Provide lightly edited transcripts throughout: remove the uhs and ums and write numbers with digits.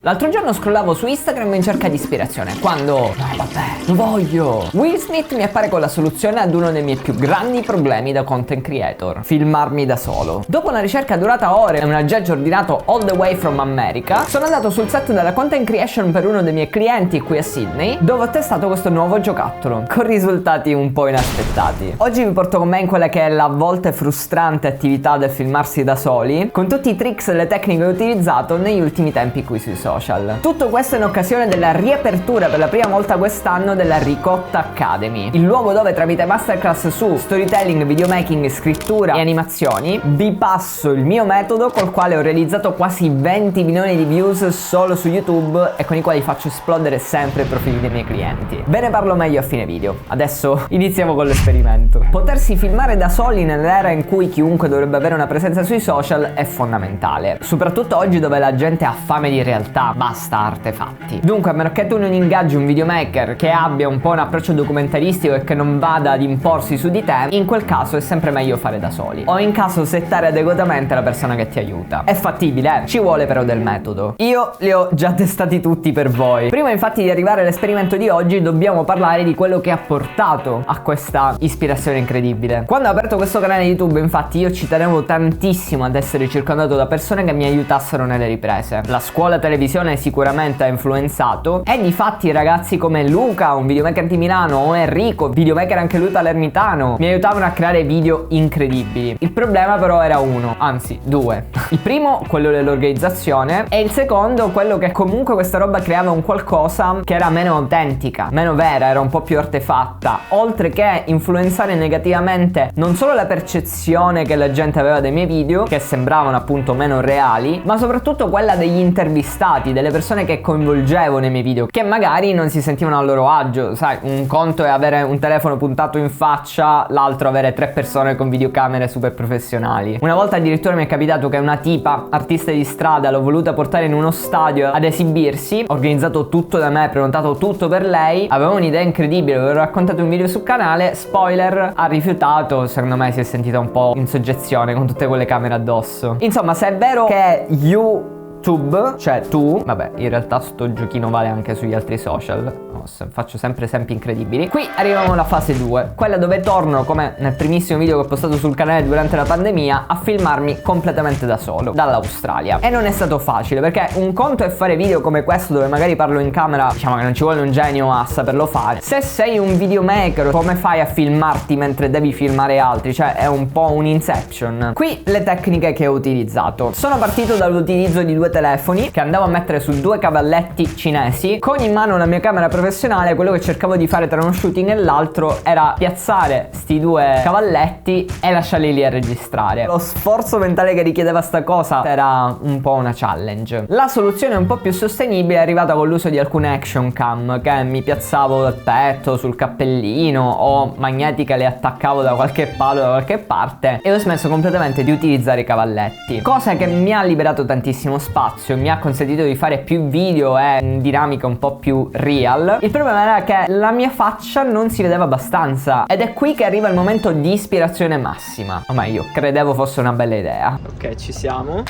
L'altro giorno scrollavo su Instagram in cerca di ispirazione, quando... No vabbè, lo voglio! Will Smith mi appare con la soluzione ad uno dei miei più grandi problemi da content creator: filmarmi da solo. Dopo una ricerca durata ore e un aggeggio ordinato all the way from America, sono andato sul set della content creation per uno dei miei clienti qui a Sydney, dove ho testato questo nuovo giocattolo, con risultati un po' inaspettati. Oggi vi porto con me in quella che è la a volte frustrante attività del filmarsi da soli, con tutti i tricks e le tecniche che ho utilizzato negli ultimi tempi qui sui social. Tutto questo in occasione della riapertura per la prima volta quest'anno della Ricotta Academy, il luogo dove tramite masterclass su storytelling, videomaking, scrittura e animazioni vi passo il mio metodo col quale ho realizzato quasi 20 milioni di views solo su YouTube e con i quali faccio esplodere sempre i profili dei miei clienti. Ve ne parlo meglio a fine video. Adesso iniziamo con l'esperimento. Potersi filmare da soli nell'era in cui chiunque dovrebbe avere una presenza sui social è fondamentale, soprattutto oggi dove la gente ha fame di realtà, basta artefatti. Dunque, a meno che tu non ingaggi un videomaker che abbia un po' un approccio documentaristico e che non vada ad imporsi su di te, in quel caso è sempre meglio fare da soli, o in caso settare adeguatamente la persona che ti aiuta. È fattibile, ci vuole però del metodo. Io li ho già testati tutti per voi. Prima infatti di arrivare all'esperimento di oggi dobbiamo parlare di quello che ha portato a questa ispirazione incredibile. Quando ho aperto questo canale YouTube, infatti, io ci tenevo tantissimo ad essere circondato da persone che mi aiutassero nelle riprese. La scuola televisione sicuramente ha influenzato, e difatti ragazzi come Luca, un videomaker di Milano, o Enrico, videomaker anche lui palermitano, mi aiutavano a creare video incredibili. Il problema però era uno, anzi due. Il primo, quello dell'organizzazione, e il secondo, quello che comunque questa roba creava un qualcosa che era meno autentica, meno vera, era un po' più artefatta, oltre che influenzare negativamente non solo la percezione che la gente aveva dei miei video, che sembravano appunto meno reali, ma soprattutto quella degli intervistati, delle persone che coinvolgevo nei miei video, che magari non si sentivano a loro agio. Sai, un conto è avere un telefono puntato in faccia, l'altro avere 3 persone con videocamere super professionali. Una volta addirittura mi è capitato che una tipa, artista di strada, l'ho voluta portare in uno stadio ad esibirsi, organizzato tutto da me, prenotato tutto per lei, avevo un'idea incredibile, avevo raccontato un video sul canale, spoiler, ha rifiutato, secondo me si è sentita un po' in soggezione con tutte quelle camere addosso. Insomma, se è vero che YouTube, cioè tu, vabbè, in realtà sto giochino vale anche sugli altri social, faccio sempre esempi incredibili. Qui arriviamo alla fase 2, quella dove torno, come nel primissimo video che ho postato sul canale durante la pandemia, a filmarmi completamente da solo, dall'Australia. E non è stato facile, perché un conto è fare video come questo dove magari parlo in camera, diciamo che non ci vuole un genio a saperlo fare. Se sei un videomaker, come fai a filmarti mentre devi filmare altri? Cioè è un po' un inception. Qui le tecniche che ho utilizzato: sono partito dall'utilizzo di 2 telefoni che andavo a mettere su 2 cavalletti cinesi, con in mano la mia camera professionale. Quello che cercavo di fare tra uno shooting e l'altro era piazzare sti 2 cavalletti e lasciarli lì a registrare. Lo sforzo mentale che richiedeva sta cosa era un po' una challenge. La soluzione un po' più sostenibile è arrivata con l'uso di alcune action cam che mi piazzavo dal petto, sul cappellino, o magnetiche le attaccavo da qualche palo da qualche parte, e ho smesso completamente di utilizzare i cavalletti, cosa che mi ha liberato tantissimo spazio, mi ha consentito di fare più video e dinamica un po' più real. Il problema era che la mia faccia non si vedeva abbastanza, ed è qui che arriva il momento di ispirazione massima, o meglio, credevo fosse una bella idea. Ok, ci siamo.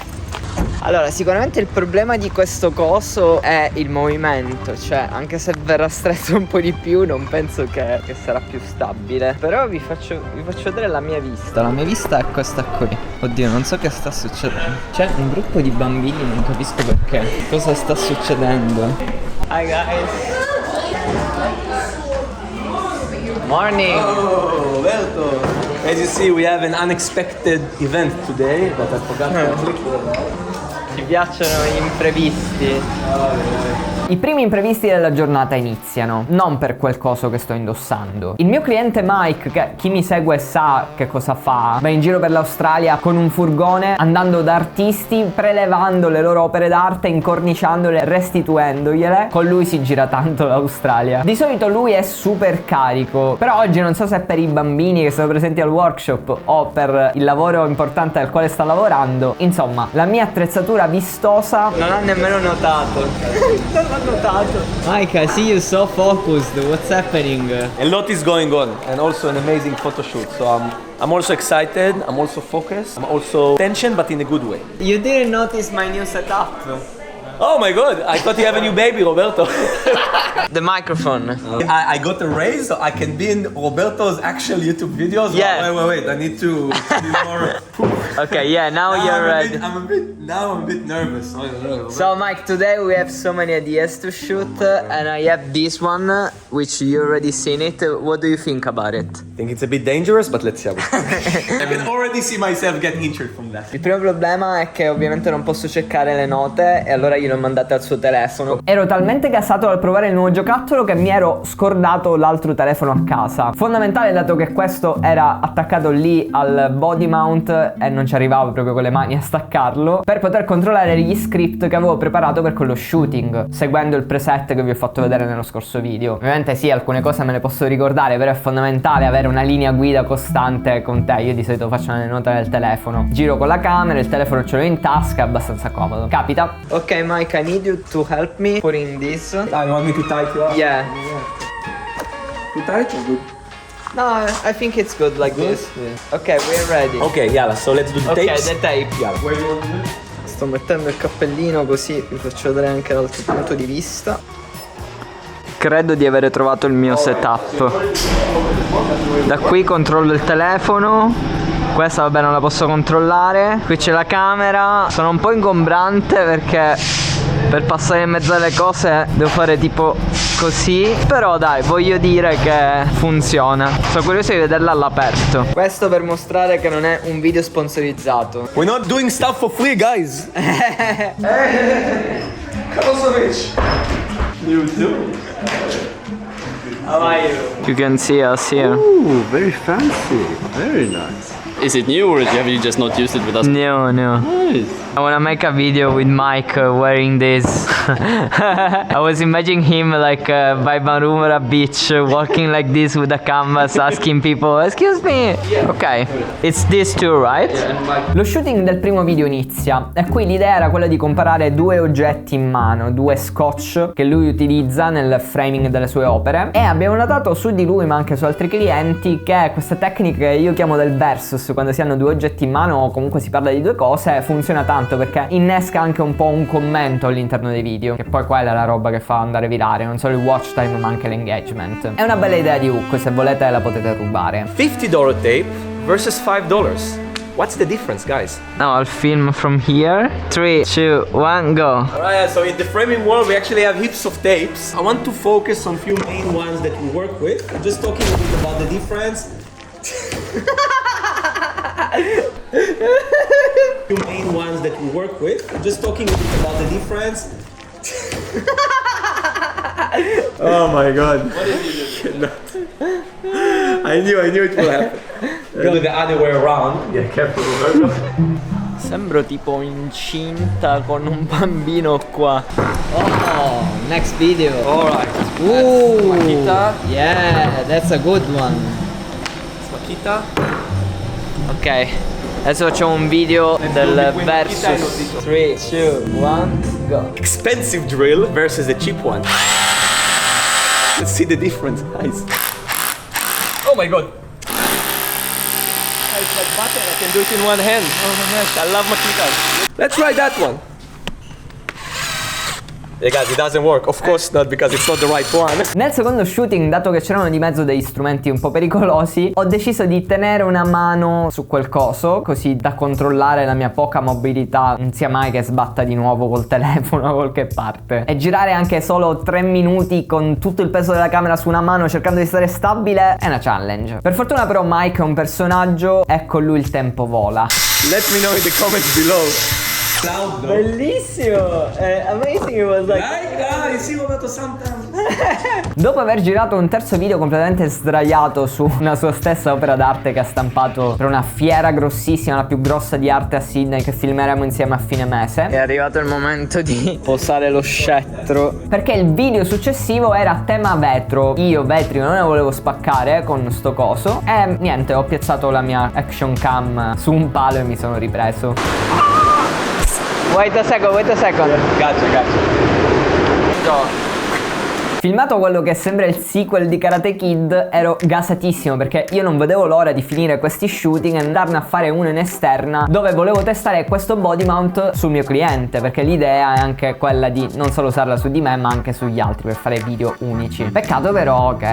Allora, sicuramente il problema di questo coso è il movimento, cioè anche se verrà stretto un po' di più non penso che sarà più stabile. Però vi faccio vedere la mia vista. La mia vista è questa qui. Oddio, non so che sta succedendo. C'è un gruppo di bambini, non capisco perché. Cosa sta succedendo? Hi guys. Morning. Oh, welcome. As you see, we have an unexpected event today, but I forgot to click. Ci piacciono gli imprevisti. I primi imprevisti della giornata iniziano, non per quel coso che sto indossando. Il mio cliente Mike, che chi mi segue sa che cosa fa, va in giro per l'Australia con un furgone, andando da artisti, prelevando le loro opere d'arte, incorniciandole, restituendogliele. Con lui si gira tanto l'Australia. Di solito lui è super carico, però oggi non so se è per i bambini che sono presenti al workshop o per il lavoro importante al quale sta lavorando. Insomma, la mia attrezzatura vistosa non ha nemmeno notato. Non l'ho notato. Mike, I see you so focused. What's happening? A lot is going on, and also an amazing photo shoot. So I'm also excited. I'm also focused. I'm also tension, but in a good way. You didn't notice my new setup? Oh my god, I thought you have a new baby, Roberto. The microphone. I got a raise, so I can be in Roberto's actual YouTube videos. Yeah. Wait. I need to be more. Okay, yeah, now you're ready. I'm a bit nervous. So Mike, today we have so many ideas to shoot and I have this one which you already seen it. What do you think about it? I think it's a bit dangerous, but let's see how I can already see myself getting injured from that. Il primo problema è che ovviamente non posso cercare le note e allora glielo ho mandate al suo telefono. Ero talmente gasato dal provare il nuovo giocattolo che mi ero scordato l'altro telefono a casa. Fondamentale dato che questo era attaccato lì al body mount e non ci arrivavo proprio con le mani a staccarlo, per poter controllare gli script che avevo preparato per quello shooting, seguendo il preset che vi ho fatto vedere nello scorso video. Ovviamente sì, alcune cose me le posso ricordare, però è fondamentale avere una linea guida costante con te. Io di solito faccio le note nel telefono, giro con la camera, il telefono ce l'ho in tasca, è abbastanza comodo. Capita? Ok Mike, I need you to help me putting this. You want me to tie you up? Yeah. Too tight or good? No, I think it's good like this. Yeah. Ok, we're ready. Okay, yeah, so let's do the Ok, tapes. the tape. Yeah, where do you want to do it? Sto mettendo il cappellino così vi faccio vedere anche dall'altro punto di vista. Credo di avere trovato il mio setup. Da qui controllo il telefono. Questa vabbè non la posso controllare. Qui c'è la camera. Sono un po' ingombrante perché per passare in mezzo alle cose devo fare tipo così. Però dai, voglio dire che funziona. Sono curioso di vederla all'aperto. Questo per mostrare che non è un video sponsorizzato. We're not doing stuff for free, guys. Karosovic. You too. How are you? You can see us here. Ooh, very fancy. Very nice. Is it new or have you just not used it with us? No. Nice. I wanna make a video with Mike wearing this. I was imagining him like by Marumara beach walking like this with a canvas asking people excuse me. Ok, it's this too, right? Lo shooting del primo video inizia e qui l'idea era quella di comparare due oggetti in mano, due scotch che lui utilizza nel framing delle sue opere, e abbiamo notato su di lui ma anche su altri clienti che questa tecnica che io chiamo del versus, quando si hanno due oggetti in mano o comunque si parla di due cose, funziona tanto perché innesca anche un po' un commento all'interno dei video, che poi quella è la roba che fa andare virale, non solo il watch time ma anche l'engagement. È una bella idea di hook, se volete la potete rubare. $50 tape versus $5. What's the difference, guys? Now I'll film from here. 3, 2, 1, go. Alright, so in the framing world we actually have heaps of tapes. I want to focus on few main ones that we work with. I'm just talking a bit about the difference. Few main ones that we work with. I'm just talking a bit about the difference. Oh my god. What did you do? I knew it would happen. Do the other way around. Yeah, careful. Sembro tipo incinta con un bambino qua. Oh, next video. Alright. Ooh, Makita. yeah, that's a good one. Makita. Ok, adesso facciamo un video del versus. 3, 2, 1, go. Expensive drill versus the cheap one. Let's see the difference, guys. Oh my god. It's like butter, I can do it in one hand. Oh my gosh, I love Makita. Let's try that one. Yeah guys, it doesn't work. Of course not, because it's not the right one. Nel secondo shooting, dato che c'erano di mezzo degli strumenti un po' pericolosi, ho deciso di tenere una mano su quel coso, così da controllare la mia poca mobilità, non sia mai che sbatta di nuovo col telefono da qualche parte. E girare anche solo 3 minuti con tutto il peso della camera su una mano cercando di stare stabile è una challenge. Per fortuna però Mike è un personaggio e con lui il tempo vola. Let me know in the comments below. Loud, though. Bellissimo! Amazing, it was like... you see Roberto sometimes. Dopo aver girato un terzo video completamente sdraiato su una sua stessa opera d'arte che ha stampato per una fiera grossissima, la più grossa di arte a Sydney, che filmeremo insieme a fine mese, è arrivato il momento di posare lo scettro, perché il video successivo era a tema vetro. Io vetri non ne volevo spaccare con sto coso e niente, ho piazzato la mia action cam su un palo e mi sono ripreso. Wait a second. Gotcha. Go. Filmato quello che sembra il sequel di Karate Kid, ero gasatissimo perché io non vedevo l'ora di finire questi shooting e andarne a fare uno in esterna dove volevo testare questo body mount sul mio cliente, perché l'idea è anche quella di non solo usarla su di me ma anche sugli altri per fare video unici. Peccato però che...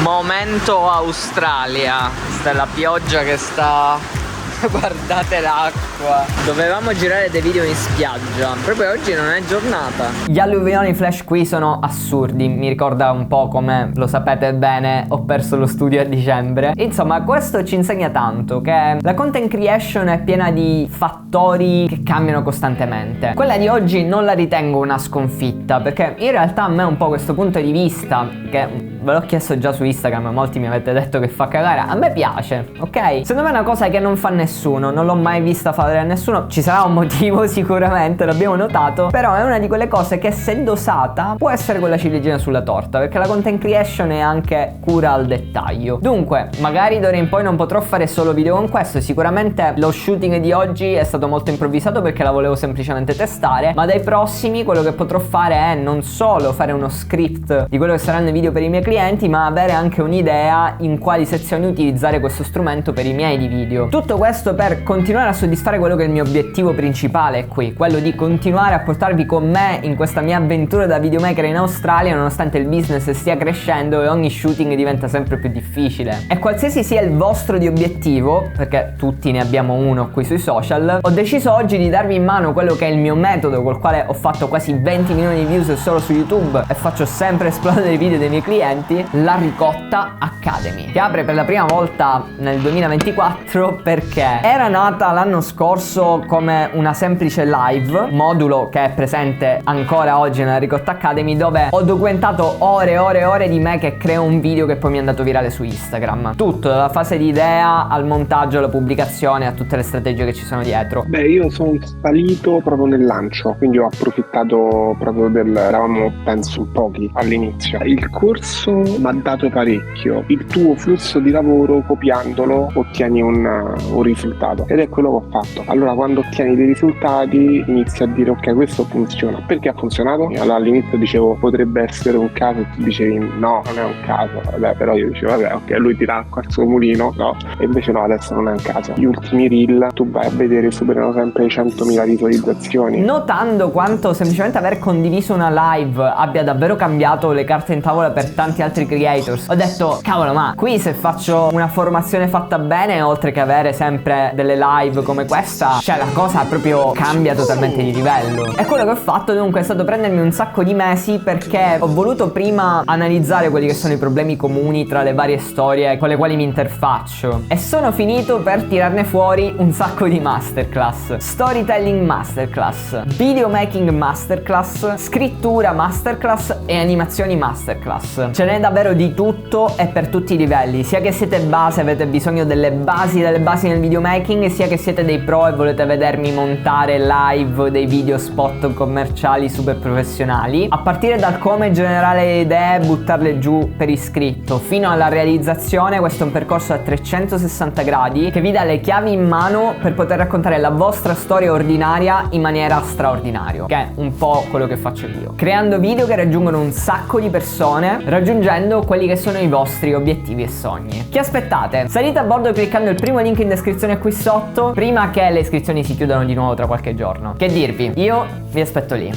Momento Australia. Questa è la pioggia che sta... Guardate l'acqua. Dovevamo girare dei video in spiaggia. Proprio oggi non è giornata. Gli alluvioni flash qui sono assurdi. Mi ricorda un po' come, lo sapete bene, ho perso lo studio a dicembre. Insomma, questo ci insegna tanto, che la content creation è piena di fattori che cambiano costantemente. Quella di oggi non la ritengo una sconfitta, perché in realtà a me un po' questo punto di vista, che ve l'ho chiesto già su Instagram, molti mi avete detto che fa cagare, a me piace, ok? Secondo me è una cosa che non fa nessuno, non l'ho mai vista fare a nessuno. Ci sarà un motivo sicuramente, l'abbiamo notato, però è una di quelle cose che se dosata può essere quella ciliegina sulla torta, perché la content creation è anche cura al dettaglio. Dunque, magari d'ora in poi non potrò fare solo video con questo, sicuramente lo shooting di oggi è stato molto improvvisato perché la volevo semplicemente testare, ma dai prossimi quello che potrò fare è non solo fare uno script di quello che saranno i video per i miei clienti, ma avere anche un'idea in quali sezioni utilizzare questo strumento per i miei di video. Tutto questo per continuare a soddisfare quello che è il mio obiettivo principale qui, quello di continuare a portarvi con me in questa mia avventura da videomaker in Australia, nonostante il business stia crescendo e ogni shooting diventa sempre più difficile. E qualsiasi sia il vostro di obiettivo, perché tutti ne abbiamo uno qui sui social, ho deciso oggi di darvi in mano quello che è il mio metodo col quale ho fatto quasi 20 milioni di views solo su YouTube e faccio sempre esplodere i video dei miei clienti, la Ricotta Academy, che apre per la prima volta nel 2024 perché era nata l'anno scorso come una semplice live, modulo che è presente ancora oggi nella Ricotta Academy, dove ho documentato ore e ore e ore di me che creo un video che poi mi è andato virale su Instagram. Tutto, dalla fase di idea al montaggio, alla pubblicazione, a tutte le strategie che ci sono dietro. Beh, io sono salito proprio nel lancio, quindi ho approfittato proprio eravamo penso in pochi all'inizio. Il corso mi ha dato parecchio. Il tuo flusso di lavoro, copiandolo, ottieni un risultato, ed è quello che ho fatto. Allora, quando ottieni dei risultati inizi a dire ok, questo funziona. Perché ha funzionato? Allora, all'inizio dicevo potrebbe essere un caso, e tu dicevi no, non è un caso. Vabbè, però io dicevo vabbè, ok, lui tira acqua al suo mulino, no? E invece no, adesso non è un caso. Gli ultimi reel, tu vai a vedere, superano sempre le 100.000 visualizzazioni. Notando quanto semplicemente aver condiviso una live abbia davvero cambiato le carte in tavola per tanti altri creators, ho detto cavolo, ma qui se faccio una formazione fatta bene, oltre che avere sempre delle live come questa, cioè la cosa proprio cambia totalmente di livello. E quello che ho fatto dunque è stato prendermi un sacco di mesi, perché ho voluto prima analizzare quelli che sono i problemi comuni tra le varie storie con le quali mi interfaccio, e sono finito per tirarne fuori un sacco di masterclass: storytelling masterclass, videomaking masterclass, scrittura masterclass e animazioni masterclass. Ce n'è davvero di tutto e per tutti i livelli, sia che siete base, avete bisogno delle basi nel videomaking, sia che siete dei pro e volete vedermi montare live dei video spot commerciali super professionali, a partire dal come generare le idee e buttarle giù per iscritto fino alla realizzazione. Questo è un percorso a 360 gradi che vi dà le chiavi in mano per poter raccontare la vostra storia ordinaria in maniera straordinaria, che è un po' quello che faccio io, creando video che raggiungono un sacco di persone, raggiungendo quelli che sono i vostri obiettivi e sogni. Che aspettate? Salite a bordo cliccando il primo link in descrizione qui sotto, prima che le iscrizioni si chiudano di nuovo tra qualche giorno. Che dirvi? Io vi aspetto lì.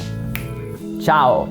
Ciao!